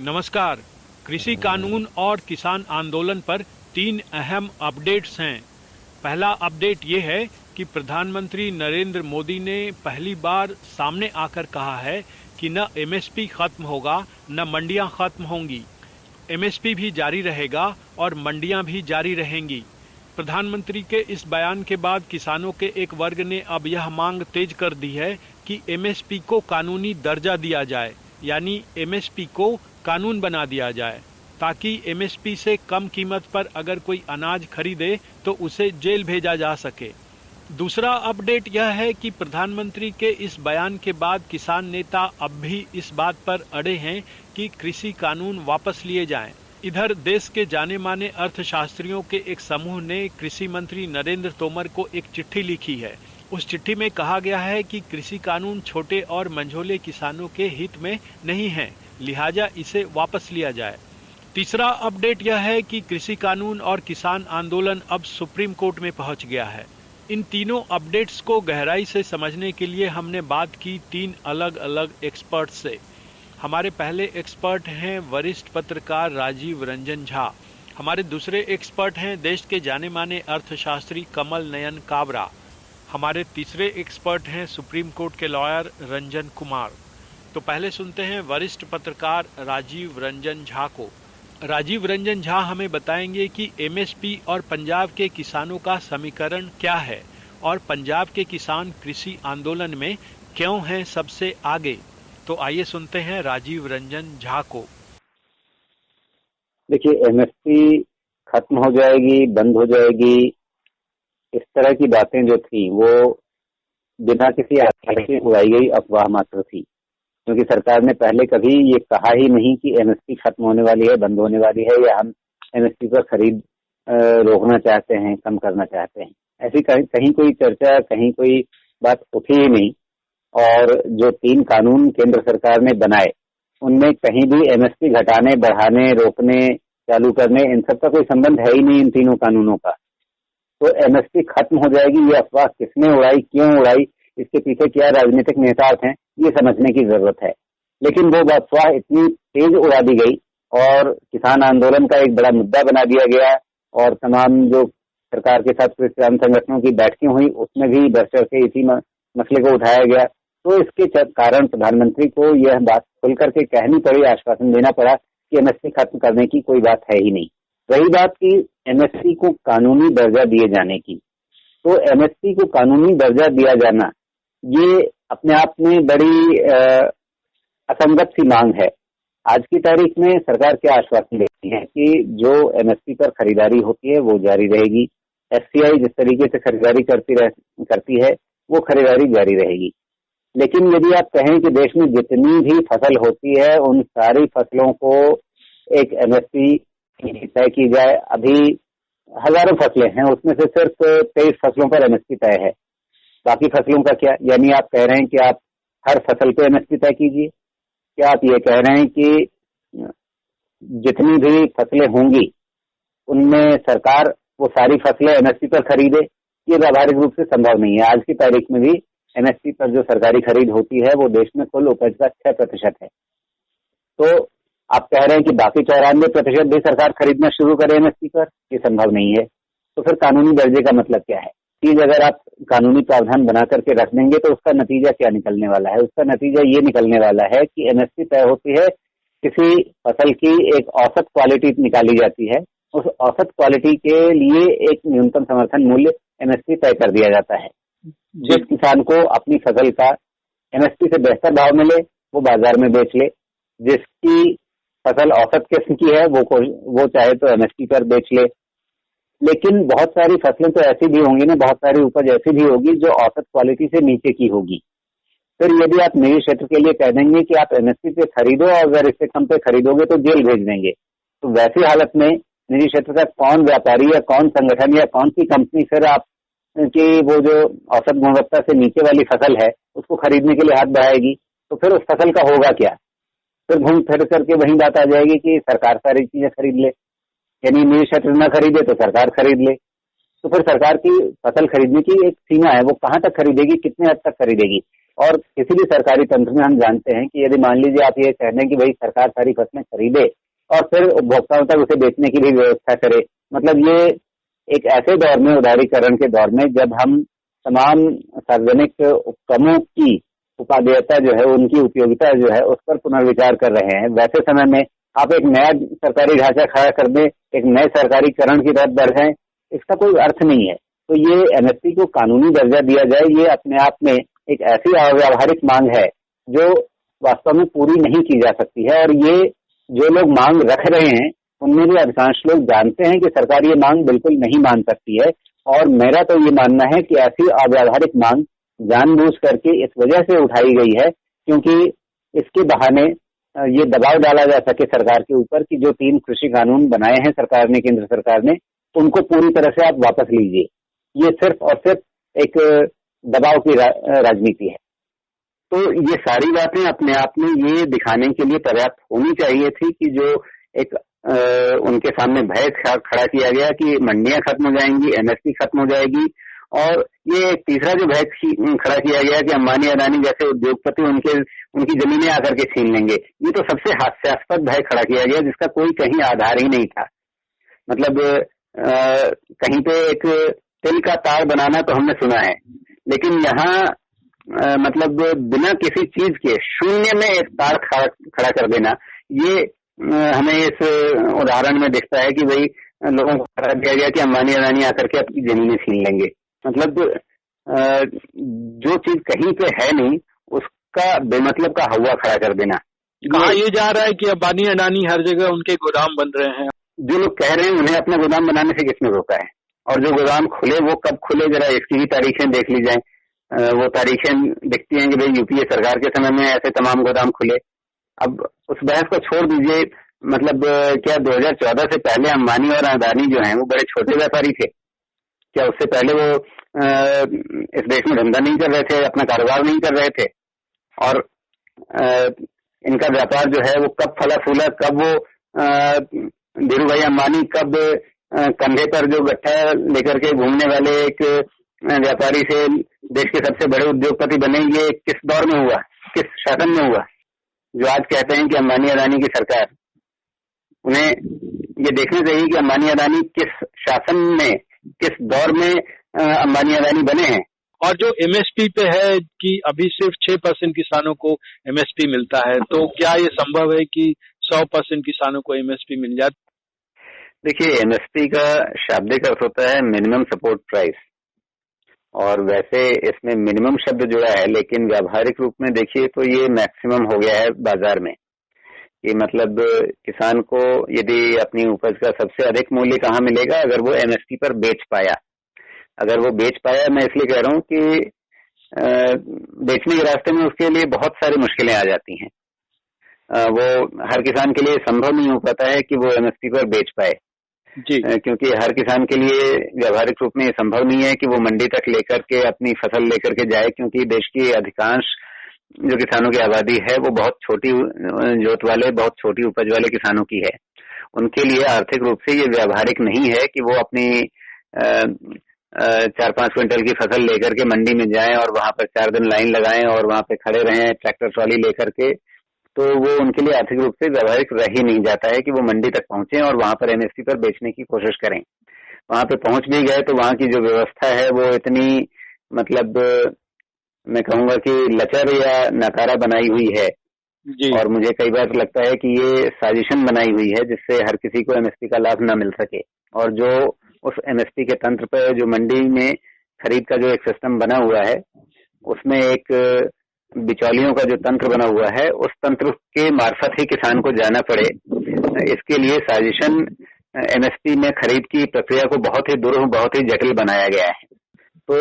नमस्कार। कृषि कानून और किसान आंदोलन पर 3 अहम अपडेट्स हैं। पहला अपडेट ये है कि प्रधानमंत्री नरेंद्र मोदी ने पहली बार सामने आकर कहा है कि न एमएसपी खत्म होगा न मंडियां खत्म होंगी। एमएसपी भी जारी रहेगा और मंडियां भी जारी रहेंगी। प्रधानमंत्री के इस बयान के बाद किसानों के एक वर्ग ने अब यह मांग तेज कर दी है कि एमएसपी को कानूनी दर्जा दिया जाए, यानी एमएसपी को कानून बना दिया जाए, ताकि एमएसपी से कम कीमत पर अगर कोई अनाज खरीदे तो उसे जेल भेजा जा सके। दूसरा अपडेट यह है कि प्रधानमंत्री के इस बयान के बाद किसान नेता अब भी इस बात पर अड़े हैं कि कृषि कानून वापस लिए जाएं। इधर देश के जाने माने अर्थशास्त्रियों के एक समूह ने कृषि मंत्री नरेंद्र तोमर को एक चिट्ठी लिखी है। उस चिट्ठी में कहा गया है कि कृषि कानून छोटे और मंझोले किसानों के हित में नहीं है, लिहाजा इसे वापस लिया जाए। तीसरा अपडेट यह है कि कृषि कानून और किसान आंदोलन अब सुप्रीम कोर्ट में पहुंच गया है। इन तीनों अपडेट्स को गहराई से समझने के लिए हमने बात की 3 अलग अलग एक्सपर्ट्स से। हमारे पहले एक्सपर्ट हैं वरिष्ठ पत्रकार राजीव रंजन झा। हमारे दूसरे एक्सपर्ट हैं देश के जाने माने अर्थशास्त्री कमल नयन काबरा। हमारे तीसरे एक्सपर्ट हैं सुप्रीम कोर्ट के लॉयर रंजन कुमार। तो पहले सुनते हैं वरिष्ठ पत्रकार राजीव रंजन झा को। राजीव रंजन झा हमें बताएंगे कि एमएसपी और पंजाब के किसानों का समीकरण क्या है और पंजाब के किसान कृषि आंदोलन में क्यों हैं सबसे आगे। तो आइए सुनते हैं राजीव रंजन झा को। देखिए, एमएसपी खत्म हो जाएगी, बंद हो जाएगी, इस तरह की बातें जो थी वो बिना किसी आधार के उड़ाई गई अफवाह मात्र थी, क्योंकि सरकार ने पहले कभी ये कहा ही नहीं कि एमएसपी खत्म होने वाली है, बंद होने वाली है, या हम एमएसपी पर खरीद रोकना चाहते हैं, कम करना चाहते हैं। ऐसी कहीं कोई चर्चा, कहीं कोई बात उठी ही नहीं। और जो 3 कानून केंद्र सरकार ने बनाए उनमें कहीं भी एमएसपी घटाने, बढ़ाने, रोकने, चालू करने, इन सब का कोई संबंध है ही नहीं इन तीनों कानूनों का। तो एमएसपी खत्म हो जाएगी, ये अफवाह किसने उड़ाई, क्यों उड़ाई, इसके पीछे क्या राजनीतिक नेतार्थ हैं, ये समझने की जरूरत है। लेकिन वो अफवाह इतनी तेज उड़ा दी गई और किसान आंदोलन का एक बड़ा मुद्दा बना दिया गया, और तमाम जो सरकार के साथ किसान संगठनों की बैठकें हुई उसमें भी बढ़ चढ़ के इसी मसले को उठाया गया। तो इसके कारण प्रधानमंत्री को यह बात खुल करके कहनी पड़ी, आश्वासन देना पड़ा कि एमएसपी खत्म करने की कोई बात है ही नहीं। रही बात की एमएसपी को कानूनी दर्जा दिए जाने की, तो एमएसपी को कानूनी दर्जा दिया जाना ये अपने आप में बड़ी असंगत सी मांग है। आज की तारीख में सरकार क्या आश्वासन देती है कि जो एमएसपी पर खरीदारी होती है वो जारी रहेगी, एफसीआई जिस तरीके से खरीदारी करती है वो खरीदारी जारी रहेगी। लेकिन यदि आप कहें कि देश में जितनी भी फसल होती है उन सारी फसलों को एक एमएसपी तय की जाए, अभी हजारों फसलें हैं, उसमें से सिर्फ 23 फसलों पर एमएसपी तय है, बाकी फसलों का क्या? यानी आप कह रहे हैं कि आप हर फसल पे एमएसपी तय कीजिए? क्या आप ये कह रहे हैं कि जितनी भी फसलें होंगी उनमें सरकार वो सारी फसलें एमएसपी पर खरीदे? ये व्यावहारिक रूप से संभव नहीं है। आज की तारीख में भी एमएसपी पर जो सरकारी खरीद होती है वो देश में कुल उपज का 6% है। तो आप कह रहे हैं कि बाकी 94% भी सरकार खरीदना शुरू करे एमएसपी पर? ये संभव नहीं है। तो फिर कानूनी दर्जे का मतलब क्या है? चीज अगर आप कानूनी प्रावधान बना करके रख देंगे तो उसका नतीजा क्या निकलने वाला है? उसका नतीजा ये निकलने वाला है कि एमएसपी तय होती है, किसी फसल की एक औसत क्वालिटी निकाली जाती है, उस औसत क्वालिटी के लिए एक न्यूनतम समर्थन मूल्य एमएसपी तय कर दिया जाता है। जिस किसान को अपनी फसल का एमएसपी से बेहतर भाव मिले वो बाजार में बेच ले, जिसकी फसल औसत किस्म की है वो चाहे तो एमएसपी पर बेच ले। लेकिन बहुत सारी फसलें तो ऐसी भी होंगी ना, बहुत सारी उपज ऐसी भी होगी जो औसत क्वालिटी से नीचे की होगी। फिर यदि आप निजी क्षेत्र के लिए कह देंगे कि आप एमएसपी पे खरीदो और अगर इससे कम पे खरीदोगे तो जेल भेज देंगे, तो वैसी हालत में निजी क्षेत्र का कौन व्यापारी या कौन संगठन या कौन सी कंपनी फिर आप कि वो जो औसत गुणवत्ता से नीचे वाली फसल है उसको खरीदने के लिए हाथ बढ़ाएगी? तो फिर उस फसल का होगा क्या? फिर घूम फिर करके वही बात आ जाएगी कि सरकार सारी चीजें खरीद ले, यानी निजी क्षेत्र न खरीदे तो सरकार खरीद ले। तो फिर सरकार की फसल खरीदने की एक सीमा है, वो कहाँ तक खरीदेगी, कितने हद तक खरीदेगी? और किसी भी सरकारी तंत्र में हम जानते हैं कि यदि मान लीजिए आप ये कह दें कि भाई सरकार सारी फसलें खरीदे और फिर उपभोक्ताओं तक उसे बेचने की भी व्यवस्था करे, मतलब ये एक ऐसे दौर में, उदारीकरण के दौर में, जब हम तमाम सार्वजनिक उपक्रमों की उपादेयता जो है, उनकी उपयोगिता जो है, उस पर पुनर्विचार कर रहे हैं, वैसे समय में आप एक नया सरकारी ढांचा खड़ा कर दें, एक नए सरकारीकरण की तरफ बढ़ जाएं, इसका कोई अर्थ नहीं है। तो ये एमएसपी को कानूनी दर्जा दिया जाए, ये अपने आप में एक ऐसी अव्यावहारिक मांग है जो वास्तव में पूरी नहीं की जा सकती है। और ये जो लोग मांग रख रहे हैं उनमें भी अधिकांश लोग जानते हैं कि सरकार ये मांग बिल्कुल नहीं मान सकती है। और मेरा तो ये मानना है कि ऐसी अव्यावहारिक मांग जानबूझ करके इस वजह से उठाई गई है क्योंकि इसके बहाने ये दबाव डाला जा सके सरकार के ऊपर कि जो 3 कृषि कानून बनाए हैं सरकार ने, केंद्र सरकार ने, उनको पूरी तरह से आप वापस लीजिए। ये सिर्फ और सिर्फ एक दबाव की राजनीति है। तो ये सारी बातें अपने आप में ये दिखाने के लिए पर्याप्त होनी चाहिए थी कि जो एक उनके सामने भय खड़ा किया गया कि मंडियां खत्म हो जाएंगी, एमएसपी खत्म हो जाएगी, और ये एक तीसरा जो भय खड़ा किया गया कि अंबानी अडानी जैसे उद्योगपति उनकी जमीनें आकर के छीन लेंगे, ये तो सबसे हास्यास्पद भय खड़ा किया गया जिसका कोई कहीं आधार ही नहीं था। मतलब कहीं पे एक तिल का तार बनाना तो हमने सुना है, लेकिन यहाँ मतलब बिना किसी चीज के शून्य में एक तार खड़ा कर देना, ये हमें इस उदाहरण में दिखता है कि भाई लोगों को करा दिया गया कि अंबानी अडानी आकर के अपनी जमीनें छीन लेंगे। मतलब जो चीज कहीं पे है नहीं उसका बेमतलब का हवा खड़ा कर देना। कहा ये जा रहा है कि अंबानी अडानी हर जगह उनके गोदाम बन रहे हैं। जो लोग कह रहे हैं उन्हें अपना गोदाम बनाने से किसने रोका है, और जो गोदाम खुले वो कब खुले, जरा इसकी भी तारीखें देख ली जाए। वो तारीखें दिखती हैं कि भाई यूपीए सरकार के समय में ऐसे तमाम गोदाम खुले। अब उस बहस को छोड़ दीजिए, मतलब क्या 2014 से पहले अंबानी और अडानी जो हैं वो बड़े छोटे व्यापारी थे क्या? उससे पहले वो इस देश में धंधा नहीं कर रहे थे, अपना कारोबार नहीं कर रहे थे, और इनका व्यापार जो है वो कब फला फूला, कब वो धीरू भाई अंबानी कब कंधे पर जो गट्ठा लेकर के घूमने वाले एक व्यापारी से देश के सबसे बड़े उद्योगपति बने, ये किस दौर में हुआ, किस शासन में हुआ? जो आज कहते हैं कि अंबानी अडानी की सरकार, उन्हें ये देखना चाहिए कि अंबानी अडानी किस शासन में, किस दौर में अंबानी अडानी बने हैं। और जो एमएसपी पे है कि अभी सिर्फ 6% किसानों को एमएसपी मिलता है, तो क्या ये संभव है कि 100% किसानों को एमएसपी मिल जाए? देखिए, एमएसपी का शाब्दिक अर्थ होता है मिनिमम सपोर्ट प्राइस, और वैसे इसमें मिनिमम शब्द जुड़ा है, लेकिन व्यावहारिक रूप में देखिए तो ये मैक्सिमम हो गया है बाजार में। ये मतलब किसान को यदि अपनी उपज का सबसे अधिक मूल्य कहाँ मिलेगा? अगर वो एमएसपी पर बेच पाया। अगर वो बेच पाया, मैं इसलिए कह रहा हूँ कि बेचने के रास्ते में उसके लिए बहुत सारी मुश्किलें आ जाती हैं। वो हर किसान के लिए संभव नहीं हो पाता है कि वो एमएसपी पर बेच पाए जी, क्योंकि हर किसान के लिए व्यावहारिक रूप में ये संभव नहीं है कि वो मंडी तक लेकर के अपनी फसल लेकर के जाए, क्योंकि देश की अधिकांश जो किसानों की आबादी है वो बहुत छोटी जोत वाले, बहुत छोटी उपज वाले किसानों की है। उनके लिए आर्थिक रूप से ये व्यावहारिक नहीं है कि वो अपनी 4-5 क्विंटल की फसल लेकर के मंडी में जाएं और वहां पर 4 दिन लाइन लगाएं और वहां पे खड़े रहें ट्रैक्टर ट्रॉली लेकर के। तो वो उनके लिए आर्थिक रूप से व्यावहारिक रह ही नहीं जाता है कि वो मंडी तक पहुंचे और वहां पर एमएसपी पर बेचने की कोशिश करें। वहां पे पहुंच भी गए तो वहां की जो व्यवस्था है वो इतनी, मतलब मैं कहूंगा कि लचर या नकारा बनाई हुई है जी। और मुझे कई बार लगता है कि ये साजिशन बनाई हुई है जिससे हर किसी को एमएसपी का लाभ न मिल सके, और जो उस एमएसपी के तंत्र पर जो मंडी में खरीद का जो एक सिस्टम बना हुआ है उसमें एक बिचौलियों का जो तंत्र बना हुआ है, उस तंत्र के मार्फत ही किसान को जाना पड़े। इसके लिए साजिशन एमएसपी में खरीद की प्रक्रिया को बहुत ही दुरूह, बहुत ही जटिल बनाया गया है। तो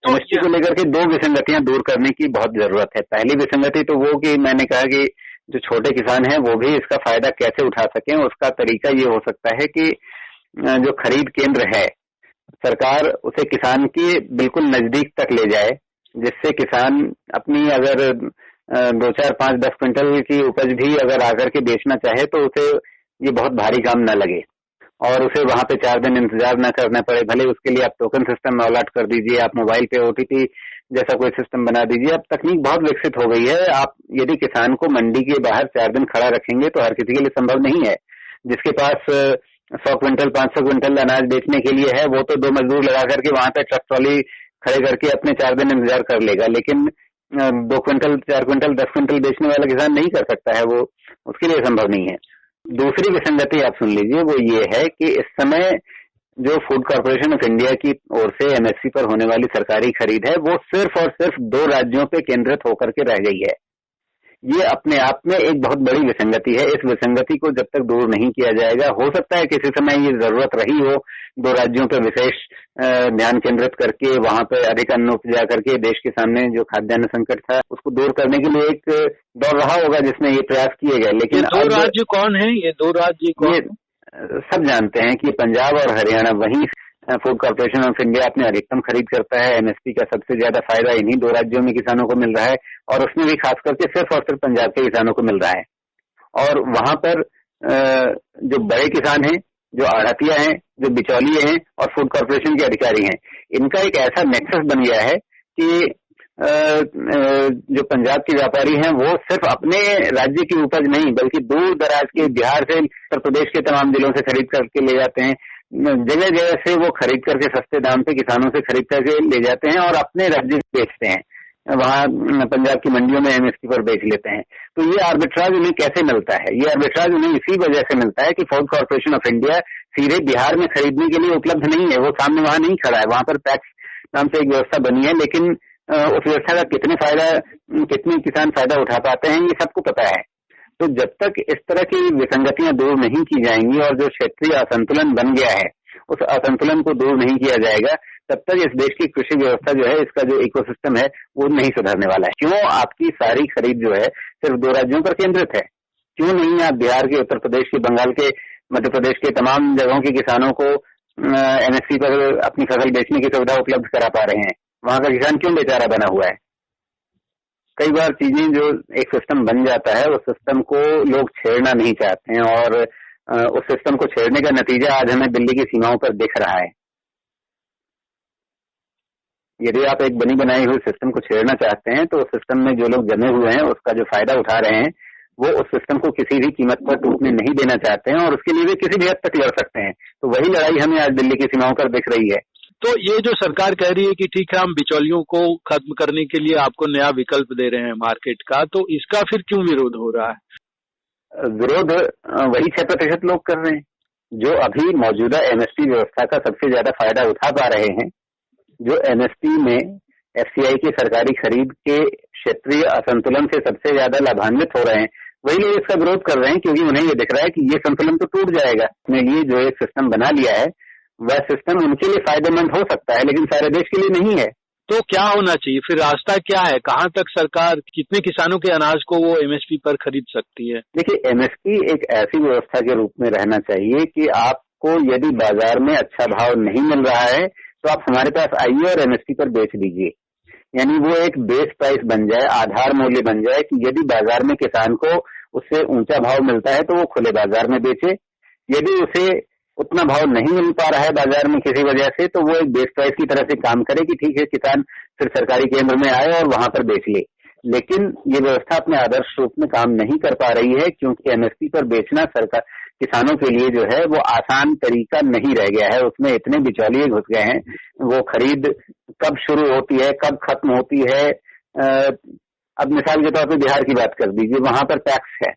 एमएसपी को लेकर के 2 विसंगतियां दूर करने की बहुत जरूरत है। पहली विसंगति तो वो कि मैंने कहा कि जो छोटे किसान हैं वो भी इसका फायदा कैसे उठा सकें, उसका तरीका ये हो सकता है कि जो खरीद केंद्र है सरकार उसे किसान के बिल्कुल नजदीक तक ले जाए, जिससे किसान अपनी अगर 2, 4, 5, 10 क्विंटल की उपज भी अगर आकर के बेचना चाहे तो उसे ये बहुत भारी काम न लगे। और उसे वहां पे 4 दिन इंतजार न करना पड़े, भले उसके लिए आप टोकन सिस्टम अलॉट कर दीजिए, आप मोबाइल पे ओटीपी जैसा कोई सिस्टम बना दीजिए। अब तकनीक बहुत विकसित हो गई है। आप यदि किसान को मंडी के बाहर 4 दिन खड़ा रखेंगे तो हर किसी के लिए संभव नहीं है। जिसके पास 100 क्विंटल 500 क्विंटल अनाज बेचने के लिए है, वो तो 2 मजदूर लगा करके वहां पे ट्रक ट्रॉली खड़े करके अपने 4 दिन इंतजार कर लेगा, लेकिन 2 क्विंटल 4 क्विंटल 10 क्विंटल बेचने वाला किसान नहीं कर सकता है, वो उसके लिए संभव नहीं है। दूसरी विसंगति आप सुन लीजिए, वो ये है कि इस समय जो फूड कॉर्पोरेशन ऑफ इंडिया की ओर से एमएसपी पर होने वाली सरकारी खरीद है, वो सिर्फ और सिर्फ 2 राज्यों पे केंद्रित होकर के रह गई है। ये अपने आप में एक बहुत बड़ी विसंगति है। इस विसंगति को जब तक दूर नहीं किया जाएगा, हो सकता है किसी समय ये जरूरत रही हो 2 राज्यों पर विशेष ध्यान केंद्रित करके वहां पे अधिक अन्न उपजा करके देश के सामने जो खाद्यान्न संकट था उसको दूर करने के लिए एक दौर रहा होगा जिसमें ये प्रयास किए गए। लेकिन ये 2 राज्य कौन है? ये 2 राज्य कौन? ये सब जानते हैं कि पंजाब और हरियाणा, वहीं फूड कॉर्पोरेशन ऑफ इंडिया अपने अधिकतम खरीद करता है। एमएसपी का सबसे ज्यादा फायदा इन्हीं 2 राज्यों में किसानों को मिल रहा है, और उसमें भी खास करके सिर्फ और सिर्फ पंजाब के किसानों को मिल रहा है। और वहां पर जो बड़े किसान हैं, जो आढ़तिया हैं, जो बिचौलिए हैं और फूड कॉर्पोरेशन के अधिकारी हैं, इनका एक ऐसा नेक्सस बन गया है कि जो पंजाब के व्यापारी हैं वो सिर्फ अपने राज्य की उपज नहीं बल्कि दूर दराज के बिहार से उत्तर प्रदेश के तमाम जिलों से खरीद करके ले जाते हैं। जगह जगह से वो खरीद करके सस्ते दाम पे किसानों से खरीद करके ले जाते हैं और अपने राज्य में बेचते हैं, वहां पंजाब की मंडियों में एमएसपी पर बेच लेते हैं। तो ये आर्बिट्राज उन्हें कैसे मिलता है? ये आर्बिट्राज उन्हें इसी वजह से मिलता है कि फूड कॉर्पोरेशन ऑफ इंडिया सीधे बिहार में खरीदने के लिए उपलब्ध नहीं है, वो सामने वहां नहीं खड़ा है। वहां पर पैक्स नाम से एक व्यवस्था बनी है, लेकिन उस व्यवस्था का कितने किसान फायदा उठा पाते हैं ये सबको पता है। तो जब तक इस तरह की विसंगतियां दूर नहीं की जाएंगी और जो क्षेत्रीय असंतुलन बन गया है उस असंतुलन को दूर नहीं किया जाएगा, तब तक इस देश की कृषि व्यवस्था जो है, इसका जो इकोसिस्टम है वो नहीं सुधरने वाला है। क्यों आपकी सारी खरीद जो है सिर्फ 2 राज्यों पर केंद्रित है? क्यों नहीं आप बिहार के, उत्तर प्रदेश के, बंगाल के, मध्य प्रदेश के तमाम जगहों के किसानों को एमएसपी पर अपनी फसल बेचने की सुविधा उपलब्ध करा पा रहे हैं? वहां का किसान क्यों बेचारा बना हुआ है? कई बार चीजें जो एक सिस्टम बन जाता है उस सिस्टम को लोग छेड़ना नहीं चाहते हैं, और उस सिस्टम को छेड़ने का नतीजा आज हमें दिल्ली की सीमाओं पर दिख रहा है। यदि आप एक बनी बनाई हुई सिस्टम को छेड़ना चाहते हैं तो उस सिस्टम में जो लोग जमे हुए हैं उसका जो फायदा उठा रहे हैं वो उस सिस्टम को किसी भी कीमत पर टूटने नहीं देना चाहते हैं, और उसके लिए वे किसी भी हद तक लड़ सकते हैं। तो वही लड़ाई हमें आज दिल्ली की सीमाओं पर दिख रही है। तो ये जो सरकार कह रही है कि ठीक है हम बिचौलियों को खत्म करने के लिए आपको नया विकल्प दे रहे हैं मार्केट का, तो इसका फिर क्यों विरोध हो रहा है? विरोध वही 6% लोग कर रहे हैं जो अभी मौजूदा एमएसपी व्यवस्था का सबसे ज्यादा फायदा उठा पा रहे हैं, जो एमएसपी में एफसीआई की सरकारी खरीद के क्षेत्रीय असंतुलन से सबसे ज्यादा लाभान्वित हो रहे हैं, वही लोग इसका विरोध कर रहे हैं, क्योंकि उन्हें ये दिख रहा है कि ये संतुलन तो टूट जाएगा। अपने लिए जो एक सिस्टम बना लिया है वह सिस्टम उनके लिए फायदेमंद हो सकता है, लेकिन सारे देश के लिए नहीं है। तो क्या होना चाहिए फिर? रास्ता क्या है? कहाँ तक सरकार कितने किसानों के अनाज को वो एमएसपी पर खरीद सकती है? देखिए, एमएसपी एक ऐसी व्यवस्था के रूप में रहना चाहिए कि आपको यदि बाजार में अच्छा भाव नहीं मिल रहा है तो आप हमारे पास आइए और एमएसपी पर बेच दीजिए। यानी वो एक बेस प्राइस बन जाए, आधार मूल्य बन जाए कि यदि बाजार में किसान को उससे ऊंचा भाव मिलता है तो वो खुले बाजार में बेचे, यदि उसे उतना भाव नहीं मिल पा रहा है बाजार में किसी वजह से तो वो एक बेस प्राइस की तरह से काम करे कि ठीक है किसान फिर सरकारी केंद्र में आए और वहां पर बेच ले। लेकिन ये व्यवस्था अपने आदर्श रूप में काम नहीं कर पा रही है, क्योंकि एमएसपी पर बेचना सरकार किसानों के लिए जो है वो आसान तरीका नहीं रह गया है। उसमें इतने बिचौलिए घुस गए हैं, वो खरीद कब शुरू होती है कब खत्म होती है। अब मिसाल के तौर पर बिहार की बात कर दीजिए, वहां पर टैक्स है।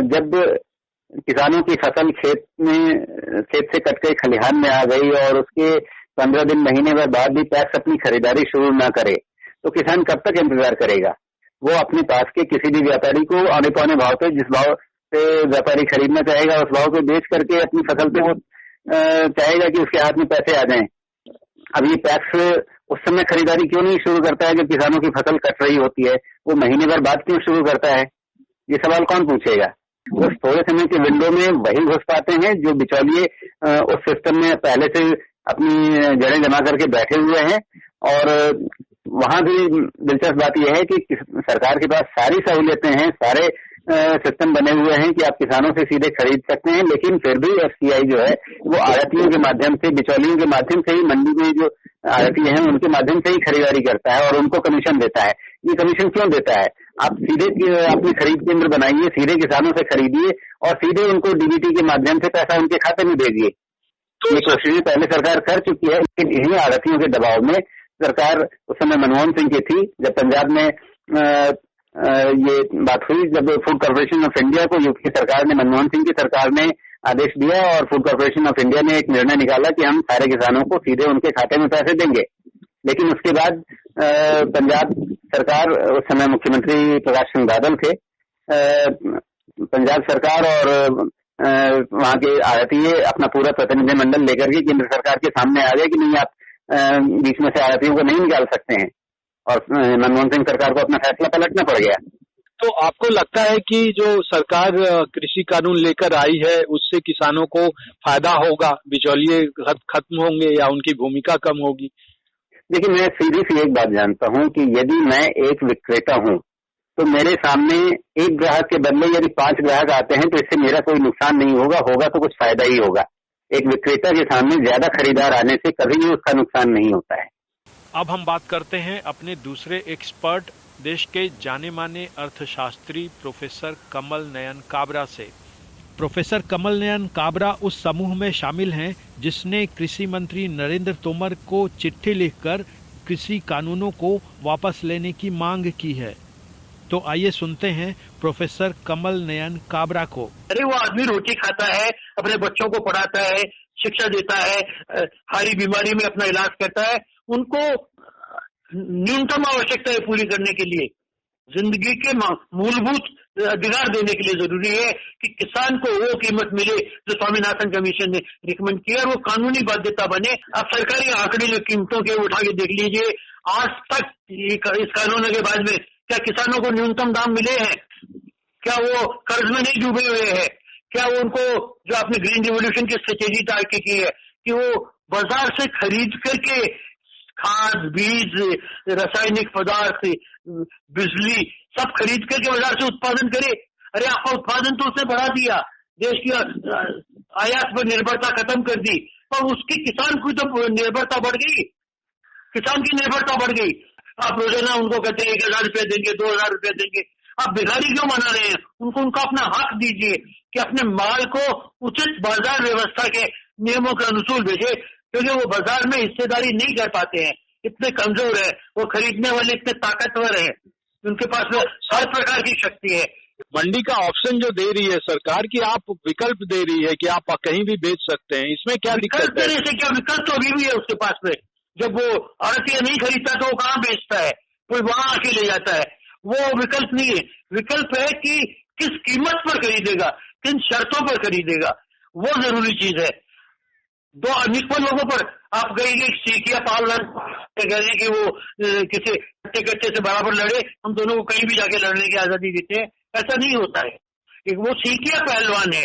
जब किसानों की फसल खेत से कट के खलिहान में आ गई और उसके 15 दिन महीने भर बाद भी टैक्स अपनी खरीदारी शुरू ना करे तो किसान कब तक इंतजार करेगा? वो अपने पास के किसी भी व्यापारी को औने पौने भाव पे, जिस भाव से व्यापारी खरीदना चाहेगा उस भाव पे बेच करके अपनी फसल पे वो चाहेगा कि उसके हाथ में पैसे आ जाएं। अब ये टैक्स उस समय खरीदारी क्यों नहीं शुरू करता है जब किसानों की फसल कट रही होती है? वो महीने भर बाद क्यों शुरू करता है? ये सवाल कौन पूछेगा? उस थोड़े समय के विंडो में वही घुस पाते हैं जो बिचौलिए उस सिस्टम में पहले से अपनी जड़ें जमा करके बैठे हुए हैं। और वहां भी दिलचस्प बात यह है कि सरकार के पास सारी सहूलियतें हैं, सारे सिस्टम बने हुए हैं कि आप किसानों से सीधे खरीद सकते हैं, लेकिन फिर भी एफसीआई जो है वो आड़तियों के माध्यम से, बिचौलियों के माध्यम से ही मंडी में जो आड़ती हैं उनके माध्यम से ही खरीदारी करता है और उनको कमीशन देता है। ये कमीशन क्यों देता है? आप सीधे अपनी खरीद केंद्र बनाइए, सीधे किसानों से खरीदिए और सीधे उनको डीबीटी के माध्यम से पैसा उनके खाते में भेजिए। ये कोशिशें पहले सरकार कर चुकी है, लेकिन इन्हीं आड़तियों के दबाव में सरकार, उस समय मनमोहन सिंह की थी, जब पंजाब में ये बात हुई, जब फूड कॉर्पोरेशन ऑफ इंडिया को यूपी सरकार ने, मनमोहन सिंह की सरकार ने आदेश दिया और फूड कॉर्पोरेशन ऑफ इंडिया ने एक निर्णय निकाला कि हम सारे किसानों को सीधे उनके खाते में पैसे देंगे। लेकिन उसके बाद पंजाब सरकार, उस समय मुख्यमंत्री प्रकाश सिंह बादल थे, पंजाब सरकार और वहां के आड़तिये अपना पूरा प्रतिनिधिमंडल लेकर के केंद्र सरकार के सामने आ गए कि नहीं, आप बीच में से आड़तियों को नहीं निकाल सकते हैं, और मनमोहन सिंह सरकार को अपना फैसला पलटना पड़ गया। तो आपको लगता है कि जो सरकार कृषि कानून लेकर आई है उससे किसानों को फायदा होगा, बिचौलिए खत्म होंगे या उनकी भूमिका कम होगी? देखिए, मैं सीधी सी एक बात जानता हूं कि यदि मैं एक विक्रेता हूं तो मेरे सामने एक ग्राहक के बदले यदि 5 ग्राहक आते हैं तो इससे मेरा कोई नुकसान नहीं होगा, होगा तो कुछ फायदा ही होगा। एक विक्रेता के सामने ज्यादा खरीदार आने से कभी भी उसका नुकसान नहीं होता है। अब हम बात करते हैं अपने दूसरे एक्सपर्ट, देश के जाने माने अर्थशास्त्री प्रोफेसर कमल नयन काबरा से। प्रोफेसर कमल नयन काबरा उस समूह में शामिल हैं जिसने कृषि मंत्री नरेंद्र तोमर को चिट्ठी लिखकर कृषि कानूनों को वापस लेने की मांग की है। तो आइए सुनते हैं प्रोफेसर कमल नयन काबरा को। अरे वो आदमी रोटी खाता है, अपने बच्चों को पढ़ाता है, शिक्षा देता है, हरी बीमारी में अपना इलाज करता है, उनको न्यूनतम आवश्यकताएं पूरी करने के लिए, जिंदगी के मूलभूत अधिकार देने के लिए जरूरी है कि किसान को वो कीमत मिले जो स्वामीनाथन कमीशन ने रिकमेंड किया, और वो कानूनी बाध्यता बने। आप सरकारी आंकड़े जो कीमतों के उठा के देख लीजिए, आज तक इस कानून के बाद में क्या किसानों को न्यूनतम दाम मिले हैं? क्या वो कर्ज में नहीं डूबे हुए हैं? क्या वो उनको, जो आपने ग्रीन रिवोल्यूशन की स्ट्रेटेजी तय की है कि वो बाजार से खरीद करके खाद, बीज, रासायनिक पदार्थ, बिजली सब खरीद करके बाजार से उत्पादन करे? अरे आपका उत्पादन तो उसने बढ़ा दिया, देश की आयात पर निर्भरता खत्म कर दी, और उसकी किसान की तो निर्भरता बढ़ गई, किसान की निर्भरता बढ़ गई। आप रोजाना उनको कहते हैं 1000 रुपया देंगे, 2000 रुपया देंगे, आप भिखारी क्यों बना रहे हैं? उनको उनका अपना हक दीजिए कि अपने माल को उचित बाजार व्यवस्था के नियमों के अनुसार भेजे, क्योंकि वो बाजार में हिस्सेदारी नहीं कर पाते हैं, इतने कमजोर है, वो खरीदने वाले इतने ताकतवर है, उनके पास में हर प्रकार की शक्ति है। मंडी का ऑप्शन जो दे रही है सरकार की, आप विकल्प दे रही है कि आप कहीं भी बेच सकते हैं, इसमें क्या दिक्कत है? देने से क्या, विकल्प तो अभी भी है उसके पास में। जब वो आड़तिया नहीं खरीदता तो वो कहाँ बेचता है? कोई वहां आके ले जाता है। वो विकल्प नहीं है, विकल्प है कि किस कीमत पर खरीदेगा, किन शर्तों पर खरीदेगा, वो जरूरी चीज है। दो अनिक्वल लोगों पर आप कहेंगे सीखिया पालना कहें कि वो किसी कट्टे से बराबर लड़े, हम दोनों को कहीं भी जाके लड़ने की आजादी देते हैं, ऐसा नहीं होता है। वो सीखिया पहलवान है,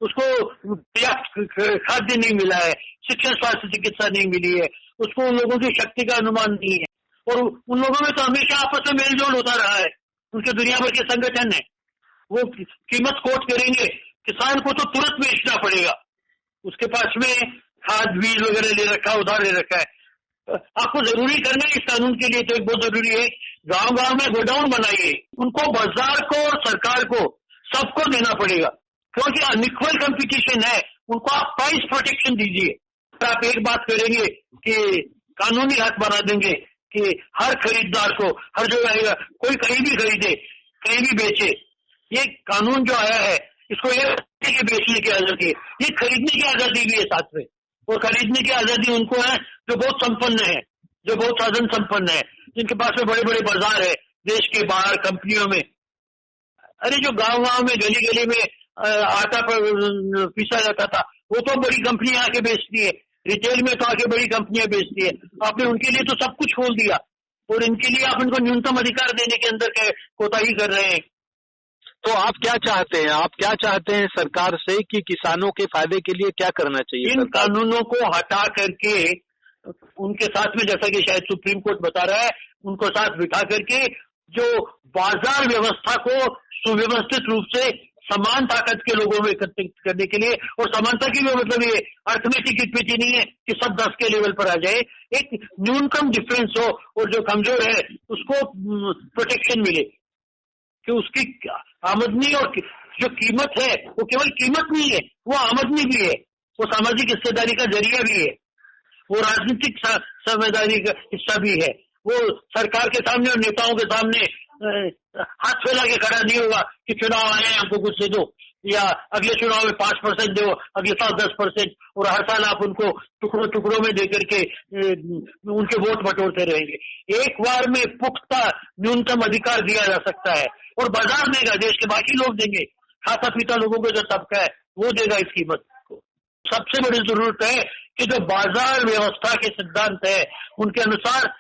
उसको पर्याप्त खाद्य नहीं मिला है, शिक्षा स्वास्थ्य चिकित्सा नहीं मिली है, उसको उन लोगों की शक्ति का अनुमान नहीं है, और उन लोगों में तो हमेशा आपस में मेलजोल होता रहा है, उनके दुनिया भर के संगठन है, वो कीमत कोट करेंगे, किसान को तो तुरंत बेचना पड़ेगा, उसके पास में खाद बीज वगैरह ले रखा है, उधार ले रखा है। आपको जरूरी करना है इस कानून के लिए तो एक बहुत जरूरी है, गांव-गांव में गोडाउन बनाइए, उनको बाजार को और सरकार को सबको देना पड़ेगा, क्योंकि अनइक्वल कंपटीशन है, उनको आप प्राइस प्रोटेक्शन दीजिए। आप एक बात करेंगे कि कानूनी हक बना देंगे कि हर खरीदार को हर जगह आएगा, कोई कहीं भी खरीदे, कहीं भी बेचे। ये कानून जो आया है इसको ये बेचने की आजादी है, ये खरीदने की आजादी भी है साथ में, और खरीदने की आजादी उनको है जो बहुत संपन्न है, जो बहुत साधन संपन्न है, जिनके पास में बड़े बड़े बाजार है देश के बाहर कंपनियों में। अरे जो गाँव में गली गली में आटा पर पीसा जाता था, वो तो बड़ी कंपनियां आके बेचती है, रिटेल में तो आके बड़ी कंपनियां बेचती है। आपने उनके लिए तो सब कुछ खोल दिया, और इनके लिए आप इनको न्यूनतम अधिकार देने के अंदर कोताही कर रहे हैं। तो आप क्या चाहते हैं? आप क्या चाहते हैं सरकार से कि किसानों के फायदे के लिए क्या करना चाहिए? इन कानूनों को हटा करके उनके साथ में, जैसा कि शायद सुप्रीम कोर्ट बता रहा है, उनको साथ बिठा करके जो बाजार व्यवस्था को सुव्यवस्थित रूप से समान ताकत के लोगों में एकत्रित करने के लिए, और समानता की भी मतलब ये अर्थमेटिक इक्विटी नहीं है कि सब 10 के लेवल पर आ जाए, एक न्यूनतम डिफरेंस हो और जो कमजोर है उसको प्रोटेक्शन मिले, कि उसकी आमदनी और जो कीमत है वो केवल कीमत नहीं है, वो आमदनी भी है, वो सामाजिक हिस्सेदारी का जरिया भी है, वो राजनीतिक समझदारी का हिस्सा भी है। वो सरकार के सामने और नेताओं के सामने हाथ फैला के खड़ा नहीं होगा कि चुनाव आए हमको कुछ दे दो, या अगले चुनाव में 5% दो, अगले साल 10%, और हर साल आप उनको टुकड़ों टुकड़ों में देकर के उनके वोट बटोरते रहेंगे। एक बार में पुख्ता न्यूनतम अधिकार दिया जा सकता है, और बाजार देगा, देश के बाकी लोग देंगे, खाता पीता लोगों को जो तबका है वो देगा इस कीमत को। सबसे बड़ी जरूरत है कि जो बाजार व्यवस्था के सिद्धांत है उनके अनुसार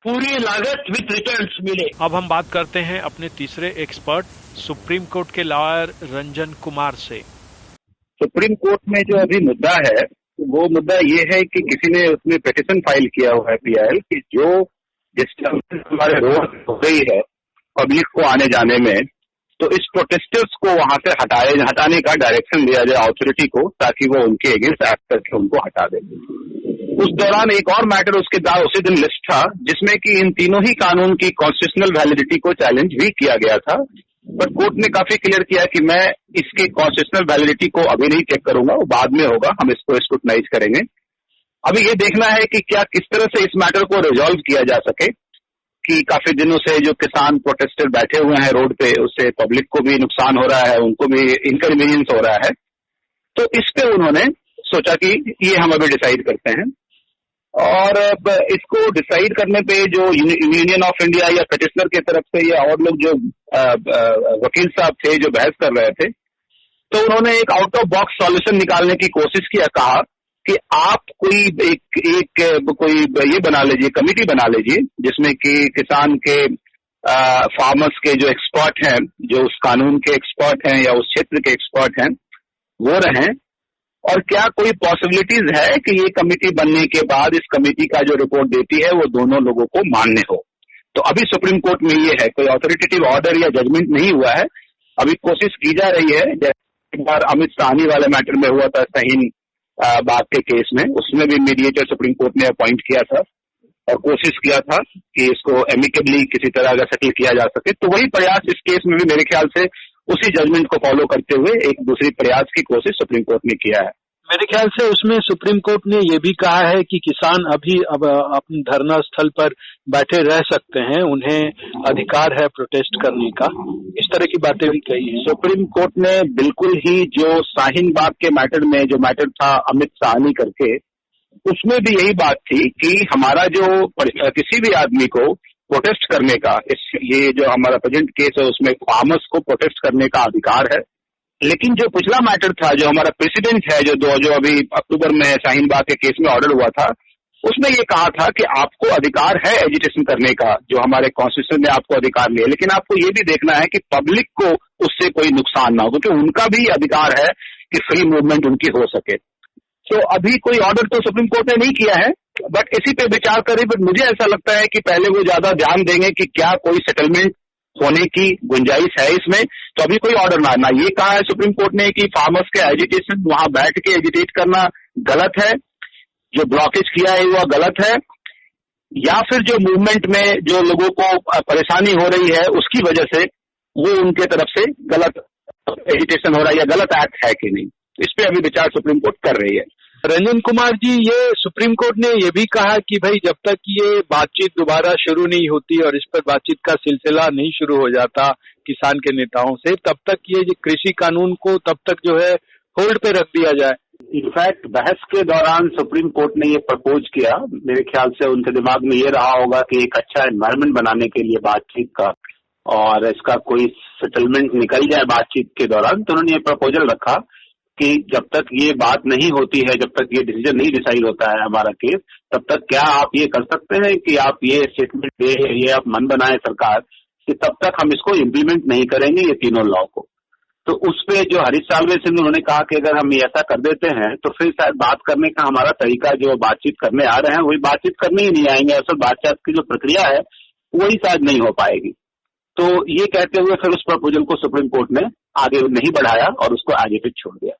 पूरी लागत विथ रिटर्न्स मिले। अब हम बात करते हैं अपने तीसरे एक्सपर्ट सुप्रीम कोर्ट के लॉयर रंजन कुमार से। सुप्रीम कोर्ट में जो अभी मुद्दा है वो मुद्दा ये है कि किसी ने उसमें पिटीशन फाइल किया हुआ है PIL कि जो डिस्टर्बेंस हमारे रोड हो रही है पब्लिक को आने जाने में, तो इस प्रोटेस्टर्स को वहां से हटाने का डायरेक्शन दिया जाए अथॉरिटी को, ताकि वो उनके अगेंस्ट एक्ट करके उनको हटा दे। उस दौरान एक और मैटर उसके बाद उसी दिन लिस्ट था जिसमें कि इन तीनों ही कानून की कॉन्स्टिट्यूशनल वैलिडिटी को चैलेंज भी किया गया था, बट कोर्ट ने काफी क्लियर किया कि मैं इसकी कॉन्स्टिट्यूशनल वैलिडिटी को अभी नहीं चेक करूंगा, वो बाद में होगा, हम इसको स्क्रूटनाइज करेंगे। अभी ये देखना है कि क्या किस तरह से इस मैटर को रिजॉल्व किया जा सके, कि काफी दिनों से जो किसान प्रोटेस्टर बैठे हुए हैं रोड पे, उससे पब्लिक को भी नुकसान हो रहा है, उनको भी इनकन्वीनियंस हो रहा है। तो इस पे उन्होंने सोचा कि ये हम अभी डिसाइड करते हैं, और इसको डिसाइड करने पे जो यूनियन ऑफ इंडिया या पिटिशनर की तरफ से या और लोग जो वकील साहब थे जो बहस कर रहे थे, तो उन्होंने एक आउट ऑफ बॉक्स सॉल्यूशन निकालने की कोशिश किया। कहा कि आप कोई ये बना लीजिए, कमेटी बना लीजिए जिसमें कि किसान के फार्मर्स के जो एक्सपर्ट हैं, जो उस कानून के एक्सपर्ट हैं या उस क्षेत्र के एक्सपर्ट हैं, वो रहें, और क्या कोई पॉसिबिलिटीज है कि ये कमेटी बनने के बाद इस कमेटी का जो रिपोर्ट देती है वो दोनों लोगों को मान्य हो। तो अभी सुप्रीम कोर्ट में ये है, कोई ऑथोरिटेटिव ऑर्डर या जजमेंट नहीं हुआ है, अभी कोशिश की जा रही है। जैसे एक बार अमित साहनी वाले मैटर में हुआ था, शाहीन बाग के केस में, उसमें भी मीडिएटर सुप्रीम कोर्ट ने अपॉइंट किया था और कोशिश किया था कि इसको एमिकेबली किसी तरह का सेटल किया जा सके। तो वही प्रयास इस केस में भी मेरे ख्याल से उसी जजमेंट को फॉलो करते हुए एक दूसरी प्रयास की कोशिश सुप्रीम कोर्ट ने किया है। मेरे ख्याल से उसमें सुप्रीम कोर्ट ने ये भी कहा है कि किसान अब अपने धरना स्थल पर बैठे रह सकते हैं, उन्हें अधिकार है प्रोटेस्ट करने का, इस तरह की बातें भी कही हैं। सुप्रीम कोर्ट ने बिल्कुल ही जो शाहीन बाग के मैटर में जो मैटर था अमित साहनी करके, उसमें भी यही बात थी कि हमारा जो किसी भी आदमी को प्रोटेस्ट करने का, ये जो हमारा प्रेजेंट केस है उसमें फार्मर्स को प्रोटेस्ट करने का अधिकार है। लेकिन जो पिछला मैटर था, जो हमारा प्रेसिडेंट है, जो अभी अक्टूबर में शाहीन बाग के केस में ऑर्डर हुआ था, उसमें ये कहा था कि आपको अधिकार है एजिटेशन करने का, जो हमारे कॉन्स्टिट्यूशन में आपको अधिकार नहीं है, लेकिन आपको ये भी देखना है कि पब्लिक को उससे कोई नुकसान ना हो, क्योंकि उनका भी अधिकार है कि फ्री मूवमेंट उनकी हो सके। तो अभी कोई ऑर्डर तो सुप्रीम कोर्ट ने नहीं किया है, बट इसी पे विचार करें। बट मुझे ऐसा लगता है कि पहले वो ज्यादा ध्यान देंगे कि क्या कोई सेटलमेंट होने की गुंजाइश है इसमें। तो अभी कोई ऑर्डर ना ये कहा है सुप्रीम कोर्ट ने कि फार्मर्स के एजिटेशन, वहां बैठ के एजिटेट करना गलत है, जो ब्लॉकेज किया है वह गलत है, या फिर जो मूवमेंट में जो लोगों को परेशानी हो रही है उसकी वजह से वो उनके तरफ से गलत एजिटेशन हो रहा है या गलत एक्ट है कि नहीं। इस पे अभी विचार सुप्रीम कोर्ट कर रही है। रंजन कुमार जी, ये सुप्रीम कोर्ट ने ये भी कहा कि भाई जब तक ये बातचीत दोबारा शुरू नहीं होती और इस पर बातचीत का सिलसिला नहीं शुरू हो जाता किसान के नेताओं से, तब तक ये कृषि कानून को तब तक जो है होल्ड पे रख दिया जाए। इनफैक्ट बहस के दौरान सुप्रीम कोर्ट ने ये प्रपोज किया, मेरे ख्याल से उनके दिमाग में ये रहा होगा कि एक अच्छा एनवायरनमेंट बनाने के लिए बातचीत का और इसका कोई सेटलमेंट निकल जाए बातचीत के दौरान, तो उन्होंने ये प्रपोजल रखा कि जब तक ये बात नहीं होती है, जब तक ये डिसीजन नहीं डिसाइड होता है हमारा केस, तब तक क्या आप ये कर सकते हैं कि आप ये स्टेटमेंट दे, ये आप मन बनाए सरकार कि तब तक हम इसको इम्प्लीमेंट नहीं करेंगे ये तीनों लॉ को। तो उस पे जो हरीश साल्वे सिंह उन्होंने कहा कि अगर हम ये ऐसा कर देते हैं तो फिर शायद बात करने का हमारा तरीका, जो बातचीत करने आ रहे हैं वही बातचीत करने ही नहीं आएंगे, असल बातचीत की जो प्रक्रिया है वही शायद नहीं हो पाएगी। तो ये कहते हुए फिर उस प्रपोजल को सुप्रीम कोर्ट ने आगे नहीं बढ़ाया और उसको आगे पे छोड़ दिया।